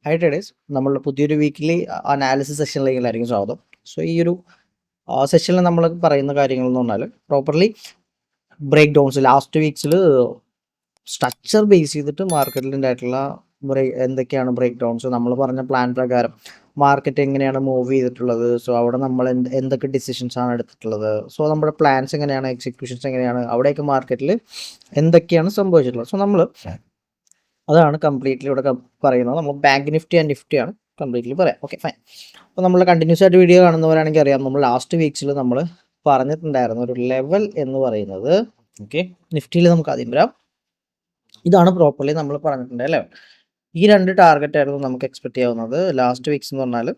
High traders, നമ്മളുടെ പുതിയൊരു weekly analysis സെഷനിലേക്കായിരിക്കും സ്വാഗതം. സോ ഈ ഒരു സെഷനിൽ നമ്മൾ പറയുന്ന കാര്യങ്ങൾ എന്ന് പറഞ്ഞാൽ പ്രോപ്പർലി ബ്രേക്ക് ഡൗൺസ് ലാസ്റ്റ് വീക്സിൽ സ്ട്രക്ചർ ബേസ് ചെയ്തിട്ട് മാർക്കറ്റിൻ്റെ ആയിട്ടുള്ള എന്തൊക്കെയാണ് ബ്രേക്ക് ഡൗൺസ്, നമ്മൾ പറഞ്ഞ പ്ലാൻ പ്രകാരം മാർക്കറ്റ് എങ്ങനെയാണ് മൂവ് ചെയ്തിട്ടുള്ളത്, സോ അവിടെ നമ്മൾ എന്തൊക്കെ ഡിസിഷൻസ് ആണ് എടുത്തിട്ടുള്ളത്, സോ നമ്മുടെ പ്ലാൻസ് എങ്ങനെയാണ്, എക്സിക്യൂഷൻസ് എങ്ങനെയാണ്, അവിടെയൊക്കെ മാർക്കറ്റിൽ എന്തൊക്കെയാണ് സംഭവിച്ചിട്ടുള്ളത്. സോ നമ്മൾ അതാണ് കംപ്ലീറ്റ്ലി ഇവിടെ പറയുന്നത്. നമ്മൾ ബാങ്ക് നിഫ്റ്റി ആൻഡ് നിഫ്റ്റിയാണ് കംപ്ലീറ്റ്ലി പറയാം. Okay, fine. അപ്പോൾ നമ്മൾ കണ്ടിന്യൂസ് ആയിട്ട് വീഡിയോ കാണുന്നവരാണെങ്കിൽ അറിയാം, നമ്മൾ ലാസ്റ്റ് വീക്സിൽ നമ്മൾ പറഞ്ഞിട്ടുണ്ടായിരുന്ന ഒരു ലെവൽ എന്ന് പറയുന്നത്, ഓക്കെ, നിഫ്റ്റിയിൽ നമുക്ക് ആദ്യം വരാം. ഇതാണ് പ്രോപ്പർലി നമ്മൾ പറഞ്ഞിട്ടുണ്ട് ലെവൽ. ഈ രണ്ട് ടാർഗറ്റ് ആയിരുന്നു നമുക്ക് എക്സ്പെക്ട് ചെയ്യാവുന്നത് ലാസ്റ്റ് വീക്സ് എന്ന് പറഞ്ഞാൽ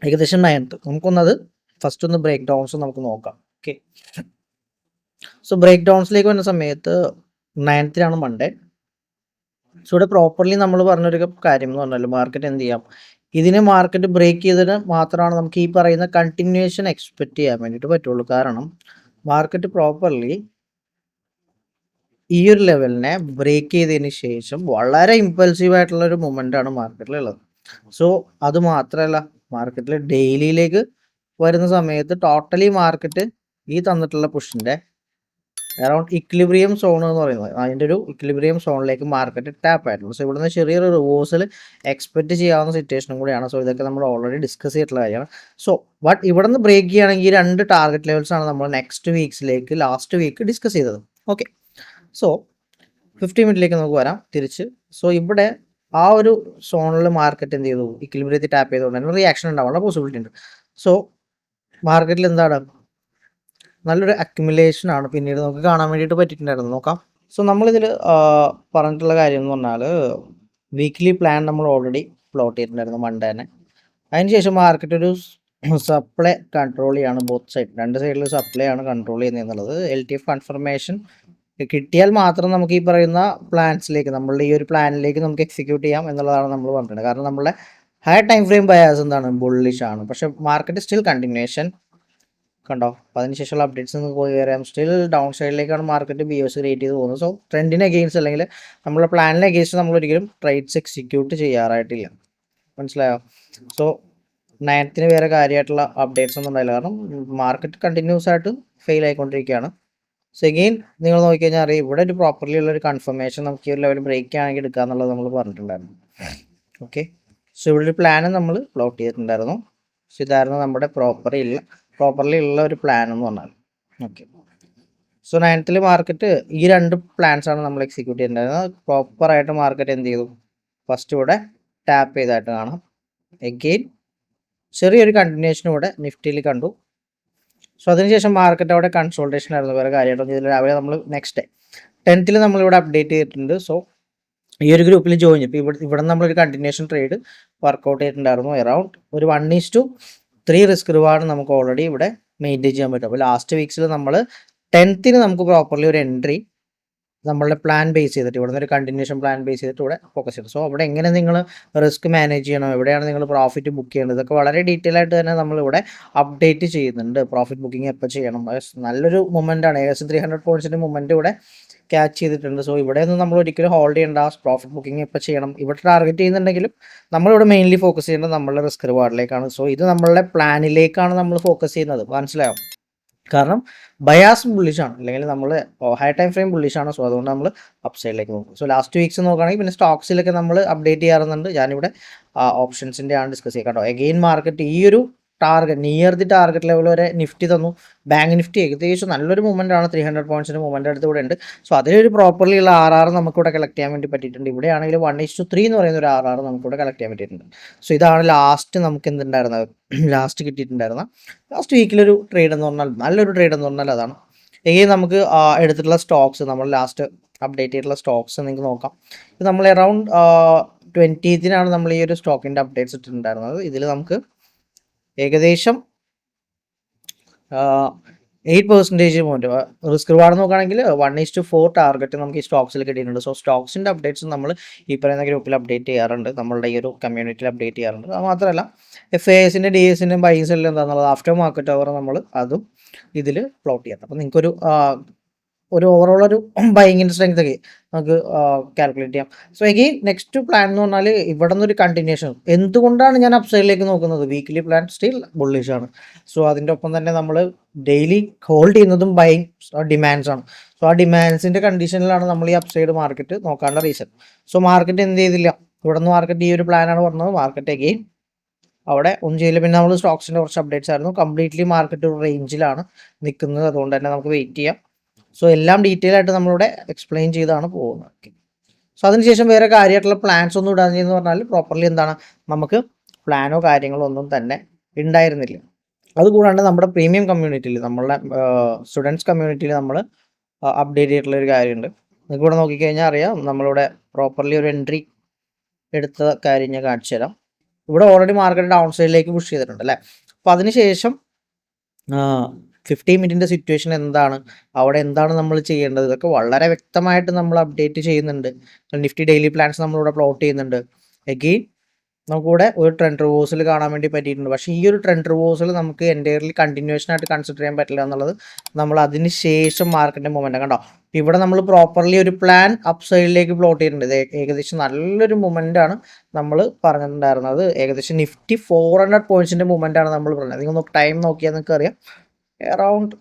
ഏകദേശം 9th. നമുക്കൊന്നത് ഫസ്റ്റ് ഒന്ന് ബ്രേക്ക് ഡൗൺസ് നമുക്ക് നോക്കാം. ഓക്കെ, സോ ബ്രേക്ക് ഡൗൺസിലേക്ക് വരുന്ന സമയത്ത് 9th മൺഡേ. സോ ഇവിടെ പ്രോപ്പർലി നമ്മൾ പറഞ്ഞൊരു കാര്യം എന്ന് പറഞ്ഞാൽ മാർക്കറ്റ് എന്ത് ചെയ്യാം, ഇതിനെ മാർക്കറ്റ് ബ്രേക്ക് ചെയ്തതിന് മാത്രമാണ് നമുക്ക് ഈ പറയുന്ന കണ്ടിന്യൂവേഷൻ എക്സ്പെക്ട് ചെയ്യാൻ വേണ്ടിയിട്ട് പറ്റുള്ളൂ. കാരണം മാർക്കറ്റ് പ്രോപ്പർലി ഈ ഒരു ലെവലിനെ ബ്രേക്ക് ചെയ്തതിന് ശേഷം വളരെ ഇമ്പൾസീവ് ആയിട്ടുള്ള ഒരു മൊമെൻ്റ് ആണ് മാർക്കറ്റിലുള്ളത്. സോ അത് മാത്രമല്ല, മാർക്കറ്റിൽ ഡെയിലിയിലേക്ക് വരുന്ന സമയത്ത് ടോട്ടലി മാർക്കറ്റ് ഈ തന്നിട്ടുള്ള പുഷിൻ്റെ അറൗണ്ട് ഇക്വിലിബ്രിയം സോൺ എന്ന് പറയുന്നത്, അതിൻ്റെ ഒരു ഇക്വിലിബ്രിയം സോണിലേക്ക് മാർക്കറ്റ് ടാപ്പ് ആയിട്ടുള്ളൂ. സോ ഇവിടുന്ന് ചെറിയൊരു റിവേഴ്സൽ എക്സ്പെക്ട് ചെയ്യാവുന്ന സിറ്റുവേഷനും കൂടിയാണ്. സോ ഇതൊക്കെ നമ്മൾ ഓൾറെഡി ഡിസ്കസ് ചെയ്തിട്ടുള്ള കാര്യമാണ്. സോ ബട്ട് ഇവിടുന്ന് ബ്രേക്ക് ചെയ്യുകയാണെങ്കിൽ രണ്ട് ടാർഗറ്റ് ലെവൽസ് ആണ് നമ്മൾ നെക്സ്റ്റ് വീക്സിലേക്ക് ലാസ്റ്റ് വീക്ക് ഡിസ്കസ് ചെയ്തത്. ഓക്കെ, സോ 50 മിനിറ്റിലേക്ക് നമുക്ക് വരാം തിരിച്ച്. സോ ഇവിടെ ആ ഒരു സോണിൽ മാർക്കറ്റ് എന്ത് ചെയ്തു, ഇക്വിലിബ്രിയത്തിൽ ടാപ്പ് ചെയ്തുകൊണ്ട് തന്നെ റിയാക്ഷൻ ഉണ്ടാവാനുള്ള പോസിബിലിറ്റി ഉണ്ട്. സോ മാർക്കറ്റിൽ എന്താണ്, നല്ലൊരു അക്യുമുലേഷൻ ആണ് പിന്നീട് നമുക്ക് കാണാൻ വേണ്ടിയിട്ട് പറ്റിയിട്ടുണ്ടായിരുന്നു. നോക്കാം. സോ നമ്മളിതിൽ പറഞ്ഞിട്ടുള്ള കാര്യം എന്ന് പറഞ്ഞാൽ വീക്ക്ലി പ്ലാൻ നമ്മൾ ഓൾറെഡി പ്ലോട്ട് ചെയ്തിട്ടുണ്ടായിരുന്നു മൺഡേ തന്നെ. അതിനുശേഷം മാർക്കറ്റ് ഒരു സപ്ലൈ കൺട്രോൾ ചെയ്യാണ്, ബോത്ത് സൈഡ്, രണ്ട് സൈഡിൽ സപ്ലൈ ആണ് കൺട്രോൾ ചെയ്യുന്നത് എന്നുള്ളത്. LTF കൺഫർമേഷൻ കിട്ടിയാൽ മാത്രം നമുക്ക് ഈ പറയുന്ന പ്ലാൻസിലേക്ക്, നമ്മളുടെ ഈ ഒരു പ്ലാനിലേക്ക് നമുക്ക് എക്സിക്യൂട്ട് ചെയ്യാം എന്നുള്ളതാണ് നമ്മൾ പറഞ്ഞിട്ടുള്ളത്. കാരണം നമ്മുടെ ഹൈ ടൈം ഫ്രെയിം ബയാസ് എന്താണ്, ബുള്ളിഷ് ആണ്. പക്ഷേ മാർക്കറ്റ് സ്റ്റിൽ കണ്ടിന്യൂവേഷൻ കണ്ടോ. അപ്പോൾ അതിനുശേഷമുള്ള അപ്ഡേറ്റ്സ് നിങ്ങൾക്ക് പോയി വരാം. സ്റ്റിൽ ഡൗൺ സൈഡിലേക്കാണ് മാർക്കറ്റ് BOS ക്രിയേറ്റ് ചെയ്ത് പോകുന്നത്. സോ ട്രെൻഡിന് അഗെയിൻസ്റ്റ് അല്ലെങ്കിൽ നമ്മുടെ പ്ലാനിന് അഗെയിൻസ്റ്റ് നമ്മൾ ഒരിക്കലും ട്രേഡ്സ് എക്സിക്യൂട്ട് ചെയ്യാറായിട്ടില്ല. മനസ്സിലായോ? സോ 9th വേറെ കാര്യമായിട്ടുള്ള അപ്ഡേറ്റ്സ് ഒന്നും ഉണ്ടായില്ല. കാരണം മാർക്കറ്റ് കണ്ടിന്യൂസ് ആയിട്ട് ഫെയിൽ ആയിക്കൊണ്ടിരിക്കുകയാണ്. സോ എഗെയിൻ നിങ്ങൾ നോക്കിക്കഴിഞ്ഞാൽ അറിയാം, ഇവിടെ ഒരു പ്രോപ്പർലി ഉള്ള ഒരു കൺഫർമേഷൻ നമുക്ക് ഈ ഒരു ലെവൽ ബ്രേക്ക് ആണെങ്കിൽ എടുക്കുക എന്നുള്ളത് നമ്മൾ പറഞ്ഞിട്ടുണ്ടായിരുന്നു. ഓക്കെ, സോ ഇവിടെ ഒരു പ്ലാനും നമ്മൾ പ്ലോട്ട് ചെയ്തിട്ടുണ്ടായിരുന്നു. സോ ഇതായിരുന്നു നമ്മുടെ പ്രോപ്പർലി ഉള്ള ഒരു പ്ലാൻ എന്ന് പറഞ്ഞാൽ. ഓക്കെ, സോ 9th മാർക്കറ്റ് ഈ രണ്ട് പ്ലാൻസാണ് നമ്മൾ എക്സിക്യൂട്ട് ചെയ്തിട്ടുണ്ടായിരുന്നത്. പ്രോപ്പറായിട്ട് മാർക്കറ്റ് എന്ത് ചെയ്തു, ഫസ്റ്റ് ഇവിടെ ടാപ്പ് ചെയ്തായിട്ട് കാണാം. എഗെയിൻ ചെറിയൊരു കണ്ടിന്യൂഷൻ ഇവിടെ നിഫ്റ്റിയിൽ കണ്ടു. സോ അതിനുശേഷം മാർക്കറ്റ് അവിടെ കൺസോൾട്ടേഷൻ ആയിരുന്നു, വേറെ കാര്യമായിട്ടൊന്നും ഇതിൽ രാവിലെ നമ്മൾ നെക്സ്റ്റ് 10th നമ്മളിവിടെ അപ്ഡേറ്റ് ചെയ്തിട്ടുണ്ട്. സോ ഈ ഒരു ഗ്രൂപ്പിൽ ജോയിൻ ഇപ്പോൾ ഇവിടെ നമ്മളൊരു കണ്ടിന്യൂഷൻ ട്രേഡ് വർക്കൗട്ട് ചെയ്തിട്ടുണ്ടായിരുന്നു. അറൗണ്ട് ഒരു 1:3 റിസ്ക് റിവാർഡ് നമുക്ക് ഓൾറെഡി ഇവിടെ മെയിൻറ്റെയിൻ ചെയ്യാൻ പറ്റും. അപ്പോൾ ലാസ്റ്റ് വീക്സിൽ നമ്മൾ 10th നമുക്ക് പ്രോപ്പർലി ഒരു എൻട്രി നമ്മളുടെ പ്ലാൻ ബേസ് ചെയ്തിട്ട്, ഇവിടെ നിന്ന് ഒരു കണ്ടിന്യൂഷൻ പ്ലാൻ ബേസ് ചെയ്തിട്ട് ഇവിടെ ഫോക്കസ് ചെയ്തു. സോ അവിടെ എങ്ങനെ നിങ്ങൾ റിസ്ക് മാനേജ് ചെയ്യണം, എവിടെയാണ് നിങ്ങൾ പ്രോഫിറ്റ് ബുക്ക് ചെയ്യേണ്ടത്, ഇതൊക്കെ വളരെ ഡീറ്റെയിൽ ആയിട്ട് തന്നെ നമ്മളിവിടെ അപ്ഡേറ്റ് ചെയ്യുന്നുണ്ട്. പ്രോഫിറ്റ് ബുക്കിംഗ് എപ്പോൾ ചെയ്യണം, നല്ലൊരു മൊമെൻ്റ് ആണ്. ഏകദേശം 300 പോയിന്റ്സിൻ്റെ മൊമെൻ്റ് ഇവിടെ ക്യാച്ച് ചെയ്തിട്ടുണ്ട്. സോ ഇവിടെ ഒന്നും നമ്മൾ ഒരിക്കലും ഹോൾഡ് ചെയ്യേണ്ട, പ്രോഫിറ്റ് ബുക്കിംഗ് എപ്പോൾ ചെയ്യണം, ഇവിടെ ടാർഗറ്റ് ചെയ്യുന്നുണ്ടെങ്കിലും നമ്മളിവിടെ മെയിൻലി ഫോക്കസ് ചെയ്യുന്നത് നമ്മളുടെ റിസ്ക് റിവാർഡിലേക്കാണ്. സോ ഇത് നമ്മളുടെ പ്ലാനിലേക്കാണ് നമ്മൾ ഫോക്കസ് ചെയ്യുന്നത്. മനസ്സിലായോ? കാരണം ബയാസ് ബുള്ളിഷാണ്, അല്ലെങ്കിൽ നമ്മൾ ഹൈ ടൈം ഫ്രെയിം ബുള്ളിഷാണ്. സോ അതുകൊണ്ട് നമ്മൾ അപ്സൈഡിലേക്ക് നോക്കും. സോ ലാസ്റ്റ് വീക്സ് നോക്കുകയാണെങ്കിൽ പിന്നെ സ്റ്റോക്സിലൊക്കെ നമ്മൾ അപ്ഡേറ്റ് ചെയ്യാറുണ്ട്. ഞാനിവിടെ ഓപ്ഷൻസിൻ്റെ ആണ് ഡിസ്കസ് ചെയ്യുക കേട്ടോ. എഗെയിൻ മാർക്കറ്റ് ഈ ഒരു target near the target level വരെ നിഫ്റ്റി തന്നു. ബാങ്ക് നിഫ്റ്റി ഏകദേശം നല്ലൊരു മൂവ്മെൻ്റ് ആണ്, 300 പോയിന്റ്സിൻ്റെ മൂവ്മെൻ്റ് അടുത്ത് ഇവിടെ ഉണ്ട്. സോ അതിലൊരു പ്രോപ്പർലി ഉള്ള RR നമുക്കിവിടെ കളക്ട് ചെയ്യാൻ വേണ്ടി പറ്റിയിട്ടുണ്ട്. ഇവിടെ ആണെങ്കിൽ 1:3 എന്ന് പറയുന്ന ഒരു RR നമുക്കിവിടെ കളക്ട് ചെയ്യാൻ പറ്റിയിട്ടുണ്ട്. സോ ഇതാണ് ലാസ്റ്റ് നമുക്ക് എന്തുണ്ടായിരുന്നത്, ലാസ്റ്റ് കിട്ടിയിട്ടുണ്ടായിരുന്ന ലാസ്റ്റ് വീക്കിലൊരു ട്രേഡ് എന്ന് പറഞ്ഞാൽ, നല്ലൊരു ട്രേഡ് എന്ന് പറഞ്ഞാൽ അതാണ്. എങ്കിൽ നമുക്ക് എടുത്തിട്ടുള്ള സ്റ്റോക്സ്, നമ്മൾ ലാസ്റ്റ് അപ്ഡേറ്റ് ചെയ്തിട്ടുള്ള സ്റ്റോക്സ് നിങ്ങൾക്ക് നോക്കാം. ഇത് നമ്മൾ അറൗണ്ട് 20th നമ്മൾ ഈ ഒരു സ്റ്റോക്കിൻ്റെ അപ്ഡേറ്റ്സ് ഇട്ടിട്ടുണ്ടായിരുന്നത്. ഇതിൽ നമുക്ക് ഏകദേശം 8% പോയിന്റ് റിസ്ക് റിവാർഡ് നോക്കുകയാണെങ്കിൽ 1:4 ടാർഗറ്റ് നമുക്ക് ഈ സ്റ്റോക്സിൽ കിട്ടിയിട്ടുണ്ട്. സോ സ്റ്റോക്സിൻ്റെ അപ്ഡേറ്റ്സ് നമ്മൾ ഈ പറയുന്ന ഗ്രൂപ്പിൽ അപ്ഡേറ്റ് ചെയ്യാറുണ്ട്, നമ്മളുടെ ഈ ഒരു കമ്മ്യൂണിറ്റിയിൽ അപ്ഡേറ്റ് ചെയ്യാറുണ്ട്. അത് മാത്രമല്ല FASൻ്റെ DSൻ്റെയും ബൈസിൻ്റെ എന്താണെന്നുള്ളത് ആഫ്റ്റർ മാർക്കറ്റ് അവർ നമ്മൾ അതും ഇതിൽ പ്ലോട്ട് ചെയ്യാം. അപ്പോൾ നിങ്ങൾക്കൊരു ഒരു ഓവറോൾ ഒരു ബൈങ്ങിൻ്റെ സ്ട്രെങ്ത് ഒക്കെ നമുക്ക് കാൽക്കുലേറ്റ് ചെയ്യാം. സോ എഗെയിൻ നെക്സ്റ്റ് പ്ലാൻ എന്ന് പറഞ്ഞാൽ ഇവിടെ നിന്നൊരു കണ്ടിന്യൂഷൻ. എന്തുകൊണ്ടാണ് ഞാൻ അപ്സൈഡിലേക്ക് നോക്കുന്നത്? വീക്ക്ലി പ്ലാൻ സ്റ്റിൽ ബുള്ളിഷ് ആണ്. സോ അതിൻ്റെ ഒപ്പം തന്നെ നമ്മൾ ഡെയിലി ഹോൾഡ് ചെയ്യുന്നതും ബൈങ് ഡിമാൻഡ്സ് ആണ്. സോ ആ ഡിമാൻഡ്സിൻ്റെ കണ്ടീഷനിലാണ് നമ്മൾ ഈ അപ്സൈഡ് മാർക്കറ്റ് നോക്കാനുള്ള റീസൺ. സോ മാർക്കറ്റ് എന്ത് ചെയ്തില്ല, ഇവിടെ നിന്ന് മാർക്കറ്റ് ഈ ഒരു പ്ലാനാണ് പറഞ്ഞത്. മാർക്കറ്റ് എഗെയിൻ അവിടെ ഒന്നും ചെയ്യില്ല. പിന്നെ നമ്മൾ സ്റ്റോക്സിൻ്റെ കുറച്ച് അപ്ഡേറ്റ്സ് ആയിരുന്നു. കംപ്ലീറ്റ്ലി മാർക്കറ്റ് ഒരു റേഞ്ചിലാണ് നിൽക്കുന്നത്. അതുകൊണ്ട് തന്നെ നമുക്ക് വെയിറ്റ് ചെയ്യാം. സോ എല്ലാം ഡീറ്റെയിൽ ആയിട്ട് നമ്മളിവിടെ എക്സ്പ്ലെയിൻ ചെയ്താണ് പോകുന്നത്. സോ അതിനുശേഷം വേറെ കാര്യമായിട്ടുള്ള പ്ലാൻസ് ഒന്നും ഇടാഞ്ഞെന്ന് പറഞ്ഞാൽ പ്രോപ്പർലി എന്താണ്, നമുക്ക് പ്ലാനോ കാര്യങ്ങളോ ഒന്നും തന്നെ ഉണ്ടായിരുന്നില്ല. അതുകൂടാണ്ട് നമ്മുടെ പ്രീമിയം കമ്മ്യൂണിറ്റിയിൽ, നമ്മളുടെ സ്റ്റുഡൻസ് കമ്മ്യൂണിറ്റിയിൽ നമ്മൾ അപ്ഡേറ്റ് ചെയ്തിട്ടുള്ള ഒരു കാര്യമുണ്ട്. നിങ്ങൾക്ക് ഇവിടെ നോക്കിക്കഴിഞ്ഞാൽ അറിയാം, നമ്മളിവിടെ പ്രോപ്പർലി ഒരു എൻട്രി എടുത്ത കാര്യം ഞാൻ കാണിച്ചു തരാം. ഇവിടെ ഓൾറെഡി മാർക്കറ്റ് ഡൗൺ സൈഡിലേക്ക് പുഷ് ചെയ്തിട്ടുണ്ട് അല്ലേ. അപ്പോൾ അതിനുശേഷം 15 മിനിറ്റിൻ്റെ സിറ്റുവേഷൻ എന്താണ്, അവിടെ എന്താണ് നമ്മൾ ചെയ്യേണ്ടത്, ഇതൊക്കെ വളരെ വ്യക്തമായിട്ട് നമ്മൾ അപ്ഡേറ്റ് ചെയ്യുന്നുണ്ട്. നിഫ്റ്റി ഡെയിലി പ്ലാൻസ് നമ്മളിവിടെ പ്ലോട്ട് ചെയ്യുന്നുണ്ട്. എഗെയിൻ നമുക്കിവിടെ ഒരു ട്രെൻഡ് റിവേഴ്സൽ കാണാൻ വേണ്ടി പറ്റിയിട്ടുണ്ട്. പക്ഷേ ഈ ഒരു ട്രെൻഡ് റിവേഴ്സൽ നമുക്ക് എൻ്റയർലി കണ്ടിന്യൂഷൻ ആയിട്ട് കൺസിഡർ ചെയ്യാൻ പറ്റില്ല എന്നുള്ളത് നമ്മൾ അതിന് ശേഷം മാർക്കറ്റിൻ്റെ മൊമെൻറ്റം കണ്ടോ. ഇവിടെ നമ്മൾ പ്രോപ്പർലി ഒരു പ്ലാൻ അപ്പ് സൈഡിലേക്ക് പ്ലോട്ട് ചെയ്തിട്ടുണ്ട്. ഏകദേശം നല്ലൊരു മൊമെൻ്റാണ് നമ്മൾ പറഞ്ഞിട്ടുണ്ടായിരുന്നത്. ഏകദേശം നിഫ്റ്റി 400 പോയിൻറ്റ്സിൻ്റെ മൊമെൻ്റാണ് നമ്മൾ പറഞ്ഞത്. നിങ്ങൾ ടൈം നോക്കിയാൽ നിങ്ങൾക്ക് അറിയാം, അറൗണ്ട്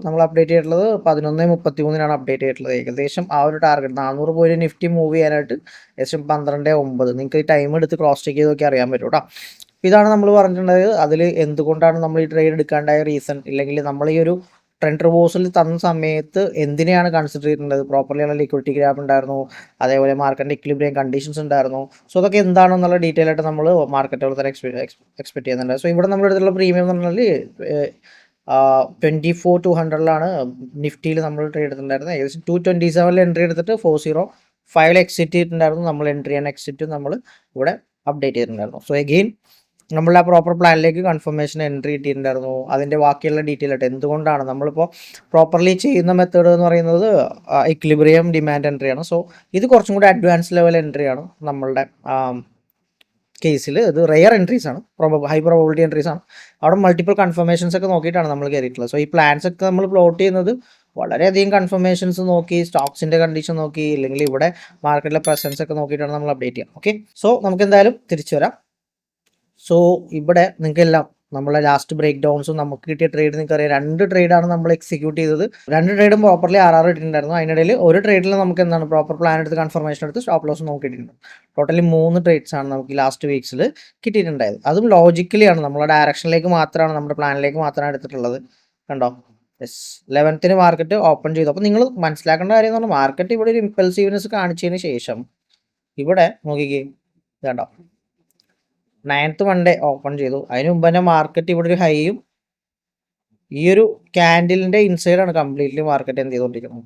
നമ്മൾ അപ്ഡേറ്റ് ചെയ്തിട്ടുള്ളത് 11:33 അപ്ഡേറ്റ് ചെയ്തിട്ടുള്ളത്. ഏകദേശം ആ ഒരു ടാർഗറ്റ് 400 പോയിന്റ് നിഫ്റ്റി മൂവ് ചെയ്യാനായിട്ട് ഏകദേശം 12:09. നിങ്ങൾക്ക് ഈ ടൈം എടുത്ത് ക്രോസ് ചെക്ക് ചെയ്തൊക്കെ അറിയാൻ പറ്റും കേട്ടോ. ഇതാണ് നമ്മൾ പറഞ്ഞിട്ടുള്ളത്. അതിൽ എന്തുകൊണ്ടാണ് നമ്മൾ ഈ ട്രേഡ് എടുക്കാണ്ടായ റീസൺ, ഇല്ലെങ്കിൽ നമ്മൾ ഈ ഒരു ട്രെൻഡ് റിവേഴ്സൽ തന്ന സമയത്ത് എന്തിനെയാണ് കൺസിഡർ ചെയ്തിട്ടുള്ളത്. പ്രോപ്പർലിയുള്ള ലിക്വിഡിറ്റി ഗ്രാഫ് ഉണ്ടായിരുന്നു, അതേപോലെ മാർക്കറ്റിൻ്റെ ഇക്വിലിബ്രിയം കണ്ടീഷൻസ് ഉണ്ടായിരുന്നു. സോ അതൊക്കെ എന്താണെന്നുള്ള ഡീറ്റെയിൽ ആയിട്ട് നമ്മൾ മാർക്കറ്റുകൾ തന്നെ എക്സ്പെക്ട് ചെയ്യുന്നുണ്ട്. സോ ഇവിടെ നമ്മൾ എടുത്തുള്ള പ്രീമിയം എന്ന് പറഞ്ഞാൽ 24,200 നിഫ്റ്റിയിൽ നമ്മൾ ട്രേഡ് എടുത്തിട്ടുണ്ടായിരുന്നത്. ഏകദേശം 227 എൻട്രി എടുത്തിട്ട് 405 എക്സിറ്റ് ചെയ്തിട്ടുണ്ടായിരുന്നു. നമ്മൾ എൻട്രി ആൻഡ് എക്സിറ്റ് നമ്മൾ ഇവിടെ അപ്ഡേറ്റ് ചെയ്തിട്ടുണ്ടായിരുന്നു. സോ എഗെയിൻ നമ്മൾ ആ പ്രോപ്പർ പ്ലാനിലേക്ക് കൺഫർമേഷൻ എൻട്രി കിട്ടിയിട്ടുണ്ടായിരുന്നു. അതിൻ്റെ ബാക്കിയുള്ള ഡീറ്റെയിൽ ആയിട്ട് എന്തുകൊണ്ടാണ് നമ്മളിപ്പോൾ പ്രോപ്പർലി ചെയ്യുന്ന മെത്തേഡ് എന്ന് പറയുന്നത് ഇക്വിലിബ്രിയം ഡിമാൻഡ് എൻട്രിയാണ്. സോ ഇത് കുറച്ചും കൂടി അഡ്വാൻസ് ലെവൽ എൻട്രിയാണ് നമ്മളുടെ കേസിൽ. ഇത് റെയർ എൻട്രീസ് ആണ്, ഹൈ പ്രോബബിലിറ്റി എൻട്രീസ് ആണ്. അവിടെ മൾട്ടിപ്പിൾ കൺഫർമേഷൻസ് ഒക്കെ നോക്കിയിട്ടാണ് നമ്മൾ കയറിയിട്ടുള്ളത്. സോ ഈ പ്ലാൻസ് ഒക്കെ നമ്മൾ പ്ലോട്ട് ചെയ്യുന്നത് വളരെയധികം കൺഫർമേഷൻസ് നോക്കി, സ്റ്റോക്സിൻ്റെ കണ്ടീഷൻ നോക്കി, ഇല്ലെങ്കിൽ ഇവിടെ മാർക്കറ്റിലെ പ്രസൻസ് ഒക്കെ നോക്കിയിട്ടാണ് നമ്മൾ അപ്ഡേറ്റ് ചെയ്യുക. ഓക്കെ, സോ നമുക്ക് എന്തായാലും തിരിച്ചു വരാം. സോ ഇവിടെ നിങ്ങൾക്കെല്ലാം നമ്മളെ ലാസ്റ്റ് ബ്രേക്ക് ഡൗൺസും നമുക്ക് കിട്ടിയ ട്രേഡ് നിങ്ങൾക്കറിയാം. 2 ട്രേഡാണ് നമ്മൾ എക്സിക്യൂട്ട് ചെയ്തത്. 2 ട്രേഡും പ്രോപ്പർലി RR ഇട്ടിട്ടുണ്ടായിരുന്നു. അതിനിടയിൽ ഒരു ട്രേഡിൽ നമുക്ക് എന്താണ് പ്രോപ്പർ പ്ലാൻ എടുത്ത് കൺഫർമേഷൻ എടുത്ത് സ്റ്റോപ്പ് ലോസ് നോക്കിയിട്ടുണ്ട്. ടോട്ടലി 3 ട്രേഡ്സ് ആണ് നമുക്ക് ലാസ്റ്റ് വീക്സിൽ കിട്ടിയിട്ടുണ്ടായത്. അതും ലോജിക്കലി ആണ്, നമ്മുടെ ഡയറക്ഷനിലേക്ക് മാത്രമാണ്, നമ്മുടെ പ്ലാനിലേക്ക് മാത്രമാണ് എടുത്തിട്ടുള്ളത്. കണ്ടോ, 11th മാർക്കറ്റ് ഓപ്പൺ ചെയ്തു. അപ്പോൾ നിങ്ങൾ മനസ്സിലാക്കേണ്ട കാര്യം എന്ന് പറഞ്ഞാൽ മാർക്കറ്റ് ഇവിടെ ഒരു ഇമ്പൾസീവ്നെസ് കാണിച്ചതിന് ശേഷം ഇവിടെ നോക്കിക്കേ, കണ്ടോ 9th മൺഡേ ഓപ്പൺ ചെയ്തു. അതിന് മുമ്പ് തന്നെ മാർക്കറ്റ് ഇവിടെ ഒരു ഹൈയും ഈ ഒരു ക്യാൻഡിലിൻ്റെ ഇൻസൈഡാണ് കംപ്ലീറ്റ്ലി മാർക്കറ്റ് എന്ത് ചെയ്തുകൊണ്ടിരിക്കുന്നത്,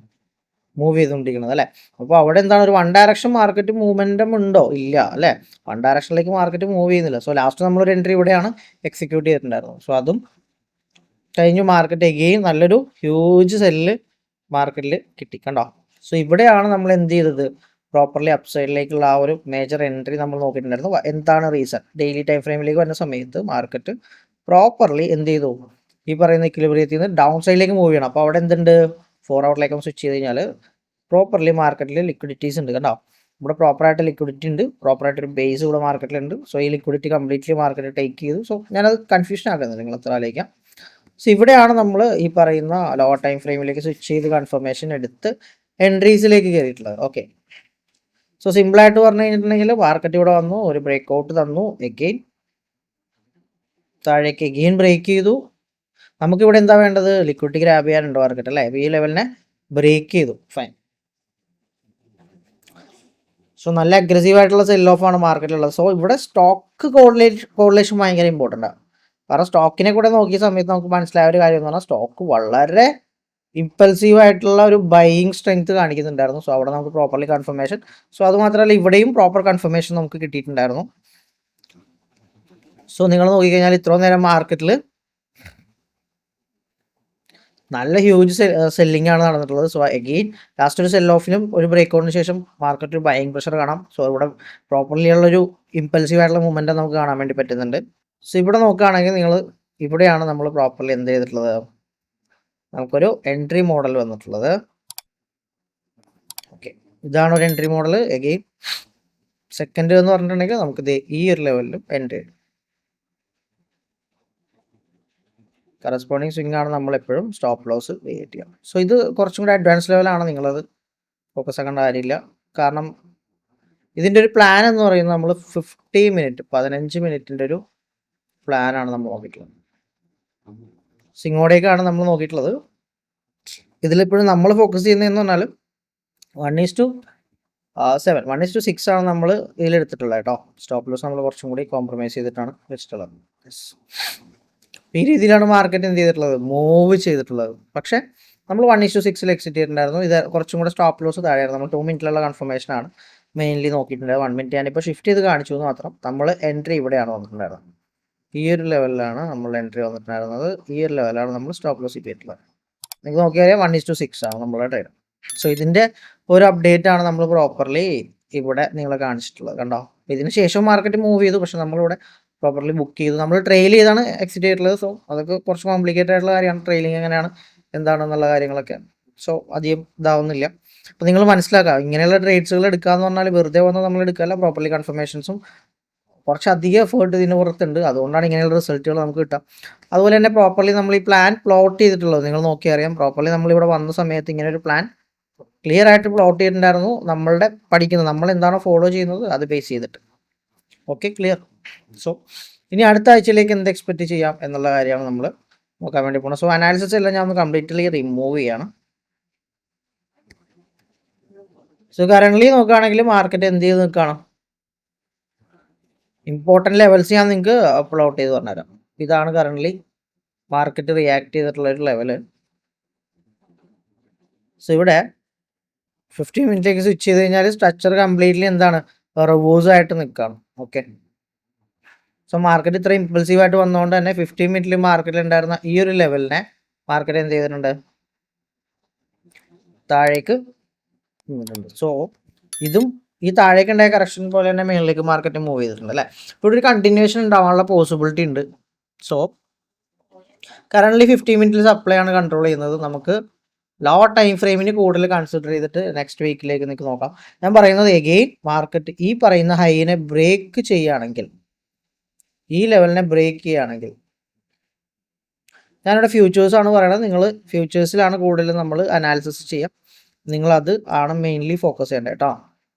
മൂവ് ചെയ്തുകൊണ്ടിരിക്കുന്നത് അല്ലേ. അപ്പോൾ അവിടെ എന്താണ്, ഒരു വൺ ഡയറക്ഷൻ മാർക്കറ്റ് മൂവ്മെൻറ്റം ഉണ്ടോ? ഇല്ല അല്ലേ, വൺ ഡയറക്ഷനിലേക്ക് മാർക്കറ്റ് മൂവ് ചെയ്യുന്നില്ല. സോ ലാസ്റ്റ് നമ്മളൊരു എൻട്രി ഇവിടെയാണ് എക്സിക്യൂട്ട് ചെയ്തിട്ടുണ്ടായിരുന്നത്. സോ അതും കഴിഞ്ഞു. മാർക്കറ്റ് എഗെയിൻ നല്ലൊരു ഹ്യൂജ് സെല്ല് മാർക്കറ്റിൽ കിട്ടി, കണ്ടോ. സോ ഇവിടെയാണ് നമ്മൾ എന്ത് ചെയ്തത്, പ്രോപ്പർലി അപ്സൈഡിലേക്കുള്ള ആ ഒരു മേജർ എൻട്രി നമ്മൾ നോക്കിയിട്ടുണ്ടായിരുന്നു. എന്താണ് റീസൺ, ഡെയിലി ടൈം ഫ്രെയിമിലേക്ക് വരുന്ന സമയത്ത് മാർക്കറ്റ് പ്രോപ്പർലി എന്ത് ചെയ്തു, ഈ പറയുന്ന ഇക്വിലിബ്രിയത്തിൽ നിന്ന് ഡൗൺ സൈഡിലേക്ക് മൂവ് ചെയ്യണം. അപ്പോൾ അവിടെ എന്തുണ്ട്, 4 hourലേക്ക് സ്വിച്ച് ചെയ്ത് കഴിഞ്ഞാൽ പ്രോപ്പർലി മാർക്കറ്റിൽ ലിക്വിഡിറ്റീസ് ഉണ്ട്, കണ്ടോ. ഇവിടെ പ്രോപ്പറായിട്ട് ലിക്വിഡിറ്റി ഉണ്ട്, പ്രോപ്പറായിട്ടൊരു ബേസ് ഇവിടെ മാർക്കറ്റിലുണ്ട്. സോ ഈ ലിക്വിഡിറ്റി കംപ്ലീറ്റ്ലി മാർക്കറ്റ് ടേക്ക് ചെയ്തു. സോ ഞാനത് കൺഫ്യൂഷൻ ആക്കുന്നില്ല, നിങ്ങൾ എത്ര ആലോചിക്കാം. സോ ഇവിടെയാണ് നമ്മൾ ഈ പറയുന്ന ലോ ടൈം ഫ്രെയിമിലേക്ക് സ്വിച്ച് ചെയ്ത് കൺഫർമേഷൻ എടുത്ത് എൻട്രീസിലേക്ക് കയറിയിട്ടുള്ളത്. ഓക്കെ, സോ സിമ്പിളായിട്ട് പറഞ്ഞു കഴിഞ്ഞിട്ടുണ്ടെങ്കിൽ മാർക്കറ്റ് ഇവിടെ വന്നു, ഒരു ബ്രേക്ക് ഔട്ട് തന്നു, എഗെയിൻ താഴേക്ക് എഗെയിൻ ബ്രേക്ക് ചെയ്തു. നമുക്കിവിടെ എന്താ വേണ്ടത്, ലിക്വിഡിറ്റി ഗ്രാബ് ചെയ്യാനുണ്ട് മാർക്കറ്റ് അല്ലേ. ഈ ലെവലിനെ ബ്രേക്ക് ചെയ്തു, ഫൈൻ. സോ നല്ല അഗ്രസീവ് ആയിട്ടുള്ള സെൽ ഓഫ് ആണ് മാർക്കറ്റിലുള്ളത്. സോ ഇവിടെ സ്റ്റോക്ക് കോറിലേഷൻ ഭയങ്കര ഇമ്പോർട്ടൻ്റ് ആണ്. കാരണം സ്റ്റോക്കിനെ കൂടെ നോക്കിയ സമയത്ത് നമുക്ക് മനസ്സിലായ ഒരു കാര്യം എന്ന് പറഞ്ഞാൽ സ്റ്റോക്ക് വളരെ ഇമ്പൾസീവ് ആയിട്ടുള്ള ഒരു ബൈയിങ് സ്ട്രെങ്ത് കാണിക്കുന്നുണ്ടായിരുന്നു. സോ അവിടെ നമുക്ക് പ്രോപ്പർലി കൺഫർമേഷൻ, സോ അത് മാത്രമല്ല ഇവിടെയും പ്രോപ്പർ കൺഫർമേഷൻ നമുക്ക് കിട്ടിയിട്ടുണ്ടായിരുന്നു. സോ നിങ്ങൾ നോക്കിക്കഴിഞ്ഞാൽ ഇത്രയും നേരം മാർക്കറ്റിൽ നല്ല ഹ്യൂജ് സെല്ലിംഗ് ആണ് നടന്നിട്ടുള്ളത്. സോ അഗെയിൻ ലാസ്റ്റ് ഒരു സെൽ ഓഫിനും ഒരു ബ്രേക്ക് ഔട്ടിന് ശേഷം മാർക്കറ്റ് ഒരു ബൈയിങ് പ്രഷർ കാണാം. സോ ഇവിടെ പ്രോപ്പർലി ഉള്ളൊരു ഇമ്പൾസീവ് ആയിട്ടുള്ള മൂവ്മെൻറ്റ് നമുക്ക് കാണാൻ വേണ്ടി പറ്റുന്നുണ്ട്. സോ ഇവിടെ നോക്കുകയാണെങ്കിൽ നിങ്ങൾ ഇവിടെയാണ് നമ്മൾ പ്രോപ്പർലി എന്ത് ചെയ്തിട്ടുള്ളത്, നമുക്കൊരു എൻട്രി മോഡൽ വന്നിട്ടുള്ളത്. ഓക്കെ, ഇതാണ് ഒരു എൻട്രി മോഡൽ. എഗെയിൻ സെക്കൻഡ് എന്ന് പറഞ്ഞിട്ടുണ്ടെങ്കിൽ നമുക്ക് ഈ ഒരു ലെവലിലും എൻട്രി കറസ്പോണ്ടിങ് സ്വിംഗ് ആണ് നമ്മൾ എപ്പോഴും സ്റ്റോപ്പ് ലോസ് ക്രിയേറ്റ് ചെയ്യാം. സോ ഇത് കുറച്ചും കൂടി അഡ്വാൻസ് ലെവലാണ്, നിങ്ങളത് ഫോക്കസ് ആക്കേണ്ട കാര്യമില്ല. കാരണം ഇതിൻ്റെ ഒരു പ്ലാൻ എന്ന് പറയുന്നത് നമ്മൾ 15 മിനിറ്റിൻ്റെ ഒരു പ്ലാനാണ് നമ്മൾ നോക്കിയിട്ടുള്ളത്. സിങ്ങോടേക്കാണ് നമ്മൾ നോക്കിയിട്ടുള്ളത്. ഇതിലിപ്പോഴും നമ്മൾ ഫോക്കസ് ചെയ്യുന്നതെന്ന് പറഞ്ഞാൽ 1:7 1:6 ആണ് നമ്മൾ ഇതിലെടുത്തിട്ടുള്ളത് കേട്ടോ. സ്റ്റോപ്പ് ലോസ് നമ്മൾ കുറച്ചും കൂടി കോംപ്രമൈസ് ചെയ്തിട്ടാണ് വെച്ചിട്ടുള്ളത്. ഈ രീതിയിലാണ് മാർക്കറ്റ് എന്ത് ചെയ്തിട്ടുള്ളത്, മൂവ് ചെയ്തിട്ടുള്ളത്. പക്ഷേ നമ്മൾ 1:6 എക്സിറ്റ് ചെയ്തിട്ടുണ്ടായിരുന്നു. ഇത് കുറച്ചും കൂടെ സ്റ്റോപ്പ് ലോസ് താഴെയായിരുന്നു. നമ്മൾ 2 മിനിറ്റിലുള്ള കൺഫർമേഷൻ ആണ് മെയിൻലി നോക്കിയിട്ടുണ്ടായത്. 1 മിനിറ്റ് ഞാനിപ്പോൾ ഷിഫ്റ്റ് ചെയ്ത് കാണിച്ചു എന്ന് മാത്രം. നമ്മൾ എൻട്രി ഇവിടെയാണ് വന്നിട്ടുണ്ടായിരുന്നത്. ഈ ഒരു ലെവലിലാണ് നമ്മൾ എൻട്രി വന്നിട്ടുണ്ടായിരുന്നത്. ഈ ഒരു ലെവലാണ് നമ്മൾ സ്റ്റോപ്പ് ലോസ് ചെയ്തിട്ടുള്ളത്. നിങ്ങൾക്ക് നോക്കിയാൽ 1:6 ആണ് നമ്മളുടെ ട്രേഡ്. സോ ഇതിൻ്റെ ഒരു അപ്ഡേറ്റ് ആണ് നമ്മൾ പ്രോപ്പർലി ഇവിടെ നിങ്ങളെ കാണിച്ചിട്ടുള്ളത്. കണ്ടോ, ഇതിന് ശേഷം മാർക്കറ്റ് മൂവ് ചെയ്തു. പക്ഷെ നമ്മളിവിടെ പ്രോപ്പർലി ബുക്ക് ചെയ്തു. നമ്മൾ ട്രെയിൽ ചെയ്താണ് എക്സിറ്റ് ചെയ്തിട്ടുള്ളത്. സോ അതൊക്കെ കുറച്ച് കോംപ്ലിക്കേറ്റഡ് ആയിട്ടുള്ള കാര്യമാണ്. ട്രെയിലിംഗ് എങ്ങനെയാണ് എന്താണെന്നുള്ള കാര്യങ്ങളൊക്കെ. സോ അധികം ഇതാവുന്നില്ല. അപ്പോൾ നിങ്ങൾ മനസ്സിലാക്കുക, ഇങ്ങനെയുള്ള ട്രേഡ്സുകൾ എടുക്കാന്ന് പറഞ്ഞാൽ വെറുതെ വന്ന് നമ്മൾ എടുക്കാല്ല. പ്രോപ്പർലി കൺഫർമേഷൻസും കുറച്ചധികം എഫേർട്ട് ഇതിന് പുറത്തുണ്ട്. അതുകൊണ്ടാണ് ഇങ്ങനെയുള്ള റിസൾട്ടുകൾ നമുക്ക് കിട്ടാം. അതുപോലെ തന്നെ പ്രോപ്പർലി നമ്മൾ ഈ പ്ലാൻ പ്ലോട്ട് ചെയ്തിട്ടുള്ളത് നിങ്ങൾ നോക്കി അറിയാം. പ്രോപ്പർലി നമ്മളിവിടെ വന്ന സമയത്ത് ഇങ്ങനെ ഒരു പ്ലാൻ ക്ലിയർ ആയിട്ട് പ്ലോട്ട് ചെയ്തിട്ടുണ്ടായിരുന്നു. നമ്മളുടെ പഠിക്കുന്നത് നമ്മൾ എന്താണോ ഫോളോ ചെയ്യുന്നത് അത് ബേസ് ചെയ്തിട്ട്. Okay, clear. സോ ഇനി അടുത്ത ആഴ്ചയിലേക്ക് എന്ത് എക്സ്പെക്റ്റ് ചെയ്യാം എന്നുള്ള കാര്യമാണ് നമ്മൾ നോക്കാൻ വേണ്ടി പോകുന്നത്. സോ അനാലിസിസ് എല്ലാം ഞാൻ ഒന്ന് കംപ്ലീറ്റ്ലി റിമൂവ് ചെയ്യാണ്. സോ കറൻ്റ്ലി നോക്കുകയാണെങ്കിൽ മാർക്കറ്റ് എന്ത് ചെയ്ത് നിൽക്കുകയാണ്, ഇമ്പോർട്ടൻറ്റ് ലെവൽസ് ഞാൻ നിങ്ങൾക്ക് പ്ലോട്ട് ചെയ്ത് പറഞ്ഞുതരാം. ഇതാണ് കറൻ്റ്ലി മാർക്കറ്റ് റിയാക്ട് ചെയ്തിട്ടുള്ള ഒരു ലെവല്. സോ ഇവിടെ 15 മിനിറ്റിലേക്ക് സ്വിച്ച് ചെയ്ത് കഴിഞ്ഞാൽ സ്ട്രക്ചർ കംപ്ലീറ്റ്ലി എന്താണ്, റിവേഴ്സ് ആയിട്ട് നിൽക്കുകയാണ്. ഓക്കെ, സോ മാർക്കറ്റ് ഇത്ര ഇമ്പൾസീവ് ആയിട്ട് വന്നുകൊണ്ട് തന്നെ 15 മിനിറ്റിൽ മാർക്കറ്റിൽ ഉണ്ടായിരുന്ന ഈ ഒരു ലെവലിനെ മാർക്കറ്റ് എന്ത് ചെയ്തിട്ടുണ്ട്, താഴേക്ക് നിന്നിട്ടുണ്ട്. സോ ഇതും ഈ താഴേക്ക് ഉണ്ടായ കറക്ഷൻ പോലെ തന്നെ മുകളിലേക്ക് മാർക്കറ്റ് മൂവ് ചെയ്തിട്ടുണ്ട് അല്ലേ. ഇപ്പോൾ ഒരു കണ്ടിന്യൂഷൻ ഉണ്ടാവാനുള്ള പോസിബിലിറ്റി ഉണ്ട്. സോ കറൻ്റ്ലി 15 മിനിറ്റിൽ സപ്ലൈ ആണ് കൺട്രോൾ ചെയ്യുന്നത്. നമുക്ക് ലോ ടൈം ഫ്രെയിമിന് കൂടുതൽ കൺസിഡർ ചെയ്തിട്ട് നെക്സ്റ്റ് വീക്കിലേക്ക് നിങ്ങൾക്ക് നോക്കാം. ഞാൻ പറയുന്നത് എഗെയിൻ മാർക്കറ്റ് ഈ പറയുന്ന ഹൈനെ ബ്രേക്ക് ചെയ്യുകയാണെങ്കിൽ, ഈ ലെവലിനെ ബ്രേക്ക് ചെയ്യുകയാണെങ്കിൽ, ഞാനിവിടെ ഫ്യൂച്ചേഴ്സാണ് പറയുന്നത്. നിങ്ങൾ ഫ്യൂച്ചേഴ്സിലാണ് കൂടുതൽ നമ്മൾ അനാലിസിസ് ചെയ്യാം. നിങ്ങളത് ആണ് മെയിൻലി ഫോക്കസ് ചെയ്യേണ്ടത് കേട്ടോ.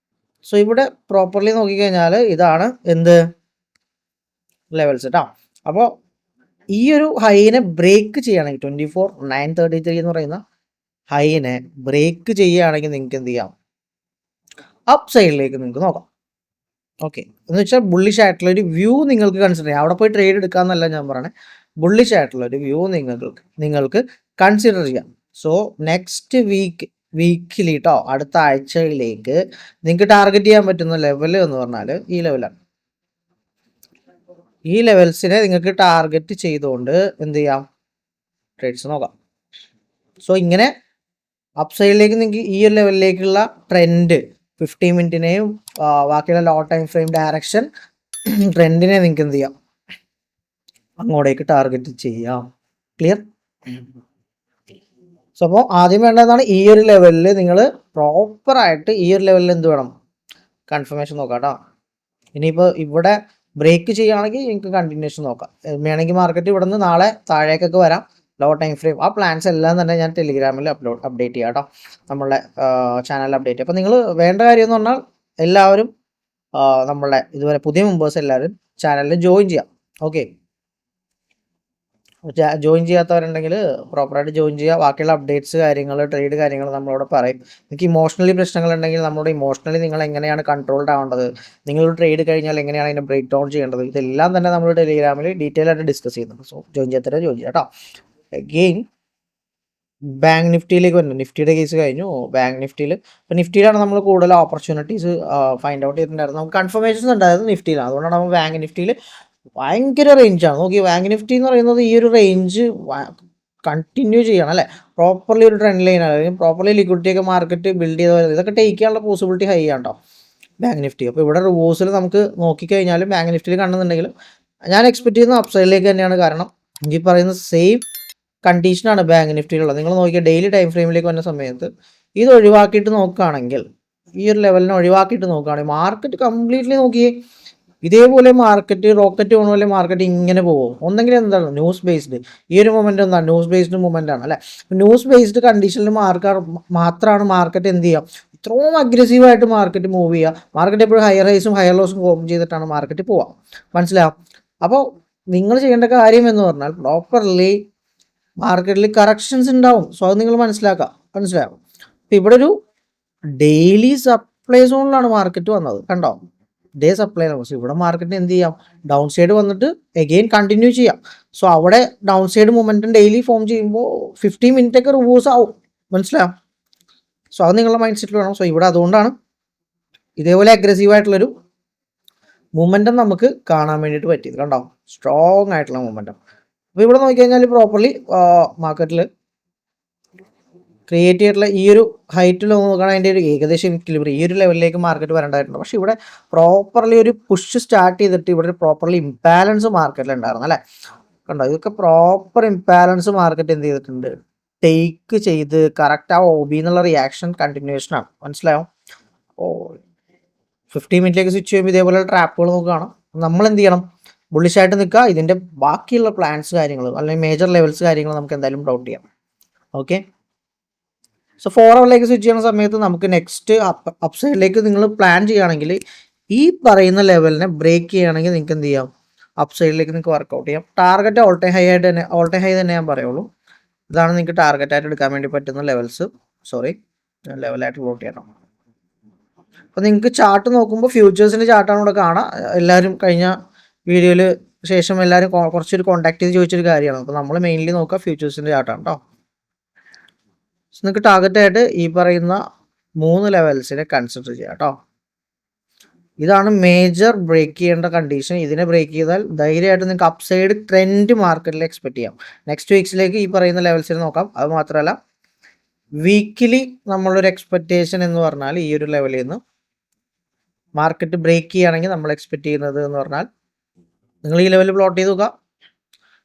സോ ഇവിടെ പ്രോപ്പർലി നോക്കിക്കഴിഞ്ഞാൽ ഇതാണ് എന്ത് ലെവൽസ് കേട്ടോ. അപ്പോൾ ഈ ഒരു ഹൈനെ ബ്രേക്ക് ചെയ്യുകയാണെങ്കിൽ 24,933 എന്ന് പറയുന്ന ഹൈനെ ബ്രേക്ക് ചെയ്യുകയാണെങ്കിൽ നിങ്ങൾക്ക് എന്ത് ചെയ്യാം, അപ്പ് സൈഡിലേക്ക് നിങ്ങൾക്ക് നോക്കാം. ഓക്കെ, എന്ന് വെച്ചാൽ ബുള്ളിഷ് ആയിട്ടുള്ള ഒരു വ്യൂ നിങ്ങൾക്ക് കൺസിഡർ ചെയ്യാം. അവിടെ പോയി ട്രേഡ് എടുക്കാമെന്നല്ല ഞാൻ പറയണേ, ബുള്ളിഷ് ആയിട്ടുള്ള ഒരു വ്യൂ നിങ്ങൾക്ക് കൺസിഡർ ചെയ്യാം. സോ നെക്സ്റ്റ് വീക്കിലി കേട്ടോ, അടുത്ത ആഴ്ചയിലേക്ക് നിങ്ങൾക്ക് ടാർഗറ്റ് ചെയ്യാൻ പറ്റുന്ന ലെവൽ എന്ന് പറഞ്ഞാൽ ഈ ലെവലാണ്. ഈ ലെവൽസിനെ നിങ്ങൾക്ക് ടാർഗറ്റ് ചെയ്തുകൊണ്ട് എന്ത് ചെയ്യാം, ട്രേഡ്സ് നോക്കാം. സോ ഇങ്ങനെ അപ്പ് സൈഡിലേക്ക് നിങ്ങൾക്ക് ഈ ഒരു ലെവലിലേക്കുള്ള ട്രെൻഡ് 15 മിനിറ്റിനെയും ബാക്കിയുള്ള ലോ ടൈം ഫ്രെയിം ഡയറക്ഷൻ ട്രെൻഡിനെ നിങ്ങൾക്ക് എന്ത് ചെയ്യാം, അങ്ങോട്ടേക്ക് ടാർഗറ്റ് ചെയ്യാം. ക്ലിയർ. സോ അപ്പോൾ ആദ്യം വേണ്ടതാണ് ഈ ഒരു ലെവലിൽ നിങ്ങൾ പ്രോപ്പറായിട്ട് ഈ ഒരു ലെവലിൽ എന്ത് വേണം, കൺഫർമേഷൻ നോക്കാം കേട്ടോ. ഇനിയിപ്പോൾ ഇവിടെ ബ്രേക്ക് ചെയ്യുകയാണെങ്കിൽ നിങ്ങൾക്ക് കണ്ടിന്യൂഷൻ നോക്കാം. വേണമെങ്കിൽ മാർക്കറ്റ് ഇവിടെ നിന്ന് നാളെ താഴേക്കൊക്കെ വരാം. ലോ ടൈം ഫ്രെയിം ആ പ്ലാൻസ് എല്ലാം തന്നെ ഞാൻ ടെലിഗ്രാമിൽ അപ്ഡേറ്റ് ചെയ്യാം കേട്ടോ, നമ്മളുടെ ചാനലിൽ അപ്ഡേറ്റ്. അപ്പോൾ നിങ്ങൾ വേണ്ട കാര്യം എന്ന് പറഞ്ഞാൽ എല്ലാവരും നമ്മളുടെ ഇതുവരെ പുതിയ മെമ്പേഴ്സ് എല്ലാവരും ചാനലിൽ ജോയിൻ ചെയ്യാം. ഓക്കെ, ജോയിൻ ചെയ്യാത്തവരുണ്ടെങ്കിൽ പ്രോപ്പറായിട്ട് ജോയിൻ ചെയ്യുക. ബാക്കിയുള്ള അപ്ഡേറ്റ്സ് കാര്യങ്ങൾ ട്രേഡ് കാര്യങ്ങൾ നമ്മളോട് പറയും. നിങ്ങൾക്ക് ഇമോഷണലി പ്രശ്നങ്ങളുണ്ടെങ്കിൽ നമ്മളോട് ഇമോഷണലി നിങ്ങൾ എങ്ങനെയാണ് കൺട്രോൾഡ് ആവേണ്ടത്, നിങ്ങളൊരു ട്രേഡ് കഴിഞ്ഞാൽ എങ്ങനെയാണ് അതിനെ ബ്രേക്ക് ഡൗൺ ചെയ്യേണ്ടത്, ഇതെല്ലാം തന്നെ നമ്മൾ ടെലിഗ്രാമിൽ ഡീറ്റെയിൽ ആയിട്ട് ഡിസ്കസ് ചെയ്യുന്നുണ്ട്. സോ ജോയിൻ ചെയ്യാത്തവരെ ജോയിൻ ചെയ്യാം കേട്ടോ. അഗെയിൻ ബാങ്ക് നിഫ്റ്റിയിലേക്ക് വരുന്നു. നിഫ്റ്റിയുടെ കേസ് കഴിഞ്ഞു. ബാങ്ക് നിഫ്റ്റിയിൽ ഇപ്പോൾ നിഫ്റ്റിയിലാണ് നമ്മൾ കൂടുതൽ ഓപ്പർച്യൂണിറ്റീസ് ഫൈൻഡ് ഔട്ട് ചെയ്തിട്ടുണ്ടായിരുന്നു. നമുക്ക് കൺഫർമേഷൻസ് ഉണ്ടായിരുന്നു നിഫ്റ്റിയിലാണ്. അതുകൊണ്ടാണ് നമ്മൾ ബാങ്ക് നിഫ്റ്റിയിൽ ഭയങ്കര റേഞ്ചാണ്. നോക്കി, ബാങ്ക് നിഫ്റ്റി എന്ന് പറയുന്നത് ഈ ഒരു റേഞ്ച് കണ്ടിന്യൂ ചെയ്യണം അല്ലേ. പ്രോപ്പർലി ഒരു ട്രെൻഡ് ലൈൻ അല്ലെങ്കിൽ പ്രോപ്പർലി ലിക്വിഡിറ്റിയൊക്കെ മാർക്കറ്റ് ബിൽഡ് ചെയ്ത് ഇതൊക്കെ ടേക്ക് ചെയ്യാനുള്ള പോസിബിലിറ്റി ഹൈ ആണ് കേട്ടോ ബാങ്ക് നിഫ്റ്റി. അപ്പോൾ ഇവിടെ റിവേഴ്സിൽ നമുക്ക് നോക്കിക്കഴിഞ്ഞാലും ബാങ്ക് നിഫ്റ്റിയിൽ കാണുന്നുണ്ടെങ്കിലും ഞാൻ എക്സ്പെക്ട് ചെയ്യുന്ന അപ്സൈഡിലേക്ക് തന്നെയാണ്. കാരണം ഈ പറയുന്ന സെയിം കണ്ടീഷനാണ് ബാങ്ക് നിഫ്റ്റിയിലുള്ളത്. നിങ്ങൾ നോക്കിയാൽ ഡെയിലി ടൈം ഫ്രെയിമിലേക്ക് വരുന്ന സമയത്ത് ഇത് ഒഴിവാക്കിയിട്ട് നോക്കുകയാണെങ്കിൽ, ഈ ഒരു ലെവലിനെ ഒഴിവാക്കിയിട്ട് നോക്കുകയാണെങ്കിൽ മാർക്കറ്റ് കംപ്ലീറ്റ്ലി നോക്കിയേ ഇതേപോലെ മാർക്കറ്റ് റോക്കറ്റ് പോകുന്ന പോലെ മാർക്കറ്റ് ഇങ്ങനെ പോകും. ഒന്നെങ്കിൽ എന്താണ് ന്യൂസ് ബേസ്ഡ്, ഈ ഒരു മൊമെന്റ് എന്താണ് ന്യൂസ് ബേസ്ഡ് മൊമെന്റ് ആണ് അല്ലെ. ന്യൂസ് ബേസ്ഡ് കണ്ടീഷനിൽ മാത്രമാണ് മാർക്കറ്റ് എന്ത് ചെയ്യുക, ഇത്രയും അഗ്രസീവായിട്ട് മാർക്കറ്റ് മൂവ് ചെയ്യുക. മാർക്കറ്റ് എപ്പോഴും ഹയർ ഹൈസും ഹയർ ലോസും ഫോം ചെയ്തിട്ടാണ് മാർക്കറ്റ് പോവുക. മനസ്സിലാവും? അപ്പോൾ നിങ്ങൾ ചെയ്യേണ്ട കാര്യം എന്ന് പറഞ്ഞാൽ പ്രോപ്പർലി മാർക്കറ്റിൽ കറക്ഷൻസ് ഉണ്ടാവും. സോ അത് നിങ്ങൾ മനസ്സിലാവും. അപ്പം ഇവിടെ ഒരു ഡെയിലി സപ്ലൈ സോണിലാണ് മാർക്കറ്റ് വന്നത്, കണ്ടോ? Day supply loss. ഇവിടെ മാർക്കറ്റിന് എന്ത് ചെയ്യാം, ഡൗൺ സൈഡ് വന്നിട്ട് എഗെയിൻ കണ്ടിന്യൂ ചെയ്യാം. സോ അവിടെ downside momentum daily form ചെയ്യുമ്പോൾ 15 മിനിറ്റ് ഒക്കെ റിവേഴ്സ് ആവും. മനസ്സിലാവും? സോ അത് നിങ്ങളുടെ മൈൻഡ് സെറ്റിൽ വേണം. സോ ഇവിടെ അതുകൊണ്ടാണ് ഇതേപോലെ അഗ്രസീവ് ആയിട്ടുള്ളൊരു മൊമെന്റം നമുക്ക് കാണാൻ വേണ്ടിയിട്ട് പറ്റിയത്. കണ്ടോ? സ്ട്രോങ് ആയിട്ടുള്ള മൊമെന്റം. അപ്പോൾ ഇവിടെ നോക്കിക്കഴിഞ്ഞാൽ പ്രോപ്പർലി മാർക്കറ്റിൽ ക്രിയേറ്റ് ചെയ്തിട്ടുള്ള ഈ ഒരു ഹൈറ്റിൽ നോക്കുകയാണെങ്കിൽ അതിൻ്റെ ഒരു ഏകദേശം ഇക്വിലിബ്രിയം ഈ ഒരു ലെവലിലേക്ക് മാർക്കറ്റ് വരേണ്ടതായിട്ടുണ്ട്. പക്ഷേ ഇവിടെ പ്രോപ്പർലി ഒരു പുഷ് സ്റ്റാർട്ട് ചെയ്തിട്ട് ഇവിടെ പ്രോപ്പർലി ഇംബാലൻസ് മാർക്കറ്റിൽ ഉണ്ടായിരുന്നു അല്ലേ. കണ്ടോ? ഇതൊക്കെ പ്രോപ്പർ ഇംബാലൻസ് മാർക്കറ്റ് എന്ത് ചെയ്തിട്ടുണ്ട്, ടേക്ക് ചെയ്ത് കറക്റ്റ് ആ OB എന്നുള്ള റിയാക്ഷൻ കണ്ടിന്യൂഷൻ ആണ്. മനസ്സിലാവും? അപ്പോൾ 15 മിനിറ്റിലേക്ക് സ്വിച്ച് ചെയ്യുമ്പോൾ ഇതേപോലെ ട്രാപ്പുകൾ നോക്കുകയാണ്. നമ്മൾ എന്ത് ചെയ്യണം, ബുള്ളിഷായിട്ട് നിൽക്കുക. ഇതിൻ്റെ ബാക്കിയുള്ള പ്ലാൻസ് കാര്യങ്ങൾ അല്ലെങ്കിൽ മേജർ ലെവൽസ് കാര്യങ്ങൾ നമുക്ക് എന്തായാലും ഡൗട്ട് ചെയ്യാം. ഓക്കെ. സോ 4 അവറിലേക്ക് സ്വിച്ച് ചെയ്യുന്ന സമയത്ത് നമുക്ക് നെക്സ്റ്റ് അപ്സൈഡിലേക്ക് നിങ്ങൾ പ്ലാൻ ചെയ്യുകയാണെങ്കിൽ ഈ പറയുന്ന ലെവലിനെ ബ്രേക്ക് ചെയ്യുകയാണെങ്കിൽ നിങ്ങൾക്ക് എന്ത് ചെയ്യാം, അപ്സൈഡിലേക്ക് നിങ്ങൾക്ക് വർക്കൗട്ട് ചെയ്യാം. ടാർഗറ്റ് ഓൾ ടൈം ഹൈ തന്നെ ഞാൻ പറയുള്ളൂ. ഇതാണ് നിങ്ങൾക്ക് ടാർഗറ്റായിട്ട് എടുക്കാൻ വേണ്ടി പറ്റുന്ന ലെവൽസ്. ലെവലായിട്ട് പ്ലോട്ട് ചെയ്യണം. അപ്പോൾ നിങ്ങൾക്ക് ചാർട്ട് നോക്കുമ്പോൾ ഫ്യൂച്ചേഴ്സിൻ്റെ ചാർട്ടാണ് ഇവിടെ കാണാം. എല്ലാവരും കഴിഞ്ഞ വീഡിയോയിൽ ശേഷം എല്ലാവരും കുറച്ചൊരു കോൺടാക്ട് ചെയ്ത് ചോദിച്ചൊരു കാര്യമാണ്. അപ്പോൾ നമ്മൾ മെയിൻലി നോക്കുക ഫ്യൂച്ചേഴ്സിൻ്റെ ചാർട്ടാണ് കേട്ടോ. നിങ്ങൾക്ക് ടാർഗറ്റായിട്ട് ഈ പറയുന്ന 3 ലെവൽസിനെ കൺസിഡർ ചെയ്യാം കേട്ടോ. ഇതാണ് മേജർ ബ്രേക്ക് ചെയ്യേണ്ട കണ്ടീഷൻ. ഇതിനെ ബ്രേക്ക് ചെയ്താൽ ധൈര്യമായിട്ട് നിങ്ങൾക്ക് അപ്സൈഡ് ട്രെൻഡ് മാർക്കറ്റിൽ എക്സ്പെക്ട് ചെയ്യാം. നെക്സ്റ്റ് വീക്സിലേക്ക് ഈ പറയുന്ന ലെവൽസിനെ നോക്കാം. അത് മാത്രമല്ല വീക്കിലി നമ്മളൊരു എക്സ്പെക്റ്റേഷൻ എന്ന് പറഞ്ഞാൽ ഈ ഒരു ലെവലിൽ നിന്ന് മാർക്കറ്റ് ബ്രേക്ക് ചെയ്യുകയാണെങ്കിൽ നമ്മൾ എക്സ്പെക്ട് ചെയ്യുന്നത് എന്ന് പറഞ്ഞാൽ നിങ്ങൾ ഈ ലെവൽ പ്ലോട്ട് ചെയ്ത് നോക്കുക.